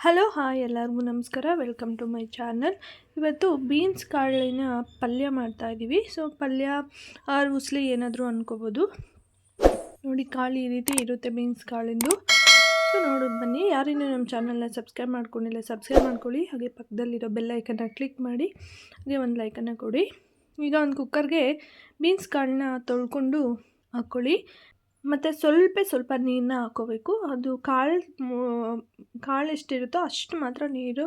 Hello hi ಎಲ್ಲರಿಗೂ ನಮಸ್ಕಾರ. Welcome to my channel. ಇವತ್ತು ಬೀನ್ಸ್ ಕಾಳಿನ ಪಲ್ಯ ಮಾಡ್ತಾಯಿದ್ದೀವಿ. ಸೊ ಪಲ್ಯ ಆರ್ ಉಸ್ಲಿ ಏನಾದರೂ ಅನ್ಕೋಬೋದು. ನೋಡಿ ಕಾಳು ಈ ರೀತಿ ಇರುತ್ತೆ ಬೀನ್ಸ್ ಕಾಳಿಂದು. ಸೊ ನೋಡೋದು ಬನ್ನಿ. ಯಾರಿನ್ನೂ ನಮ್ಮ ಚಾನಲ್ನ ಸಬ್ಸ್ಕ್ರೈಬ್ ಮಾಡ್ಕೊಂಡಿಲ್ಲ ಸಬ್ಸ್ಕ್ರೈಬ್ ಮಾಡ್ಕೊಳ್ಳಿ. ಹಾಗೆ ಪಕ್ಕದಲ್ಲಿರೋ ಬೆಲ್ ಐಕನ್ನ ಕ್ಲಿಕ್ ಮಾಡಿ ಹಾಗೆ ಒಂದು ಲೈಕನ್ನು ಕೊಡಿ. ಈಗ ಒಂದು ಕುಕ್ಕರ್ಗೆ ಬೀನ್ಸ್ ಕಾಳನ್ನ ತೊಳ್ಕೊಂಡು ಹಾಕ್ಕೊಳ್ಳಿ. ಮತ್ತು ಸ್ವಲ್ಪ ನೀರನ್ನ ಹಾಕ್ಕೋಬೇಕು. ಅದು ಕಾಳು ಎಷ್ಟಿರುತ್ತೋ ಅಷ್ಟು ಮಾತ್ರ ನೀರು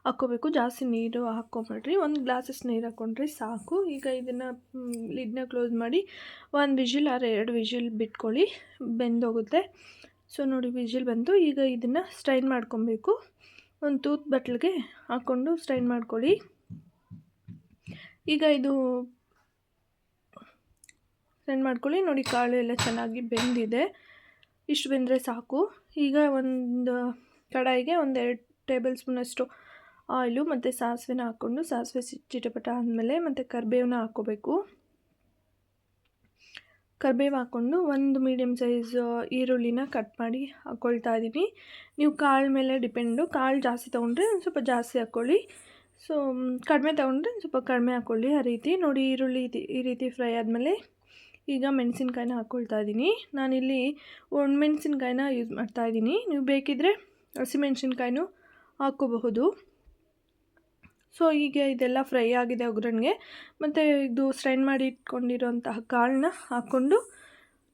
ಹಾಕ್ಕೋಬೇಕು. ಜಾಸ್ತಿ ನೀರು ಹಾಕ್ಕೊಂಬಿಡ್ರಿ. 1 ಗ್ಲಾಸಸ್ ನೀರು ಹಾಕ್ಕೊಂಡ್ರೆ ಸಾಕು. ಈಗ ಇದನ್ನು ಲಿಡ್ನ ಕ್ಲೋಸ್ ಮಾಡಿ 1 ವಿಷಿಲ್ ಆರ್ 2 ವಿಷಿಲ್ ಬಿಟ್ಕೊಳ್ಳಿ, ಬೆಂದೋಗುತ್ತೆ. ಸೊ ನೋಡಿ ವಿಷಿಲ್ ಬಂತು. ಈಗ ಇದನ್ನು ಸ್ಟ್ರೈನ್ ಮಾಡ್ಕೊಬೇಕು. ಒಂದು ತೂತ್ ಬಟ್ಲಿಗೆ ಹಾಕ್ಕೊಂಡು ಸ್ಟ್ರೈನ್ ಮಾಡ್ಕೊಳ್ಳಿ. ಈಗ ಇದು ಸ್ಟ್ರೈನ್ ಮಾಡ್ಕೊಳ್ಳಿ. ನೋಡಿ ಕಾಳು ಎಲ್ಲ ಚೆನ್ನಾಗಿ ಬೆಂದಿದೆ. ಇಷ್ಟು ಬೆಂದರೆ ಸಾಕು. ಈಗ ಒಂದು ಕಡಾಯಿಗೆ 2 ಟೇಬಲ್ ಸ್ಪೂನಷ್ಟು ಆಯಿಲು ಮತ್ತು ಸಾಸಿವೆನ ಹಾಕ್ಕೊಂಡು ಸಾಸಿವೆ ಚಿಟಪಟ ಆದಮೇಲೆ ಮತ್ತು ಕರಿಬೇವನ್ನ ಹಾಕ್ಕೋಬೇಕು. ಕರಿಬೇವು ಹಾಕ್ಕೊಂಡು 1 ಮೀಡಿಯಮ್ ಸೈಜ್ ಈರುಳ್ಳಿನ ಕಟ್ ಮಾಡಿ ಹಾಕ್ಕೊಳ್ತಾ ಇದ್ದೀನಿ. ನೀವು ಕಾಳು ಮೇಲೆ ಡಿಪೆಂಡು. ಕಾಳು ಜಾಸ್ತಿ ತೊಗೊಂಡ್ರೆ ಒಂದು ಸ್ವಲ್ಪ ಜಾಸ್ತಿ ಹಾಕ್ಕೊಳ್ಳಿ. ಸೊ ಕಡಿಮೆ ತೊಗೊಂಡ್ರೆ ಸ್ವಲ್ಪ ಕಡಿಮೆ ಹಾಕ್ಕೊಳ್ಳಿ. ಆ ರೀತಿ ನೋಡಿ ಈರುಳ್ಳಿ ಈ ರೀತಿ ಫ್ರೈ ಆದಮೇಲೆ ಈಗ ಮೆಣಸಿನ್ಕಾಯಿನ ಹಾಕ್ಕೊಳ್ತಾ ಇದ್ದೀನಿ. ನಾನಿಲ್ಲಿ ಒಣಮೆಣಸಿನ್ಕಾಯಿನ ಯೂಸ್ ಮಾಡ್ತಾಯಿದ್ದೀನಿ. ನೀವು ಬೇಕಿದ್ದರೆ ಹಸಿಮೆಣ್ಸಿನ್ಕಾಯಿನೂ ಹಾಕ್ಕೋಬಹುದು. ಸೊ ಈಗ ಇದೆಲ್ಲ ಫ್ರೈ ಆಗಿದೆ ಒಗ್ಗರಣೆಗೆ. ಮತ್ತು ಇದು ಸ್ಟ್ರೈನ್ ಮಾಡಿ ಇಟ್ಕೊಂಡಿರೋಂತಹ ಕಾಳನ್ನ ಹಾಕ್ಕೊಂಡು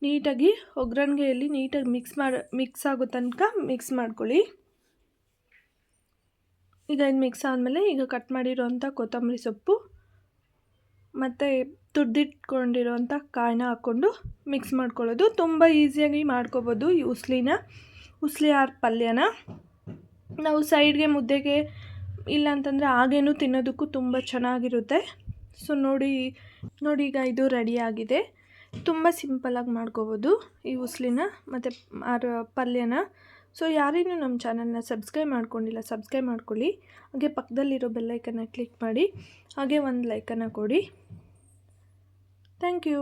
ನೀಟಾಗಿ ಒಗ್ಗರಣೆಯಲ್ಲಿ ನೀಟಾಗಿ ಮಿಕ್ಸ್ ಆಗೋ ತನಕ ಮಿಕ್ಸ್ ಮಾಡ್ಕೊಳ್ಳಿ. ಈಗ ಇದು ಮಿಕ್ಸ್ ಆದಮೇಲೆ ಈಗ ಕಟ್ ಮಾಡಿರೋಂಥ ಕೊತ್ತಂಬರಿ ಸೊಪ್ಪು ಮತ್ತು ತುರಿದಿಟ್ಕೊಂಡಿರೋಂಥ ಕಾಳನ್ನ ಹಾಕ್ಕೊಂಡು ಮಿಕ್ಸ್ ಮಾಡ್ಕೊಳ್ಳೋದು. ತುಂಬ ಈಸಿಯಾಗಿ ಮಾಡ್ಕೋಬೋದು ಈ ಉಸ್ಲಿ ಆರ್ ಪಲ್ಯನ. ನಾವು ಸೈಡ್ಗೆ ಮುದ್ದೆಗೆ ಇಲ್ಲಾಂತಂದರೆ ಹಾಗೇನೂ ತಿನ್ನೋದಕ್ಕೂ ತುಂಬ ಚೆನ್ನಾಗಿರುತ್ತೆ. ಸೊ ನೋಡಿ ಈಗ ಇದು ರೆಡಿಯಾಗಿದೆ. ತುಂಬ ಸಿಂಪಲಾಗಿ ಮಾಡ್ಕೋಬೋದು ಈ ಉಸ್ಲಿನ ಮತ್ತು ಪಲ್ಯನ. ಸೊ ಯಾರಿನ್ನೂ ನಮ್ಮ ಚಾನಲ್ನ ಸಬ್ಸ್ಕ್ರೈಬ್ ಮಾಡ್ಕೊಂಡಿಲ್ಲ ಸಬ್ಸ್ಕ್ರೈಬ್ ಮಾಡ್ಕೊಳ್ಳಿ. ಹಾಗೆ ಪಕ್ಕದಲ್ಲಿರೋ ಬೆಲ್ಲೈಕನ್ನ ಕ್ಲಿಕ್ ಮಾಡಿ ಹಾಗೆ ಒಂದು ಲೈಕನ್ನು ಕೊಡಿ. Thank you.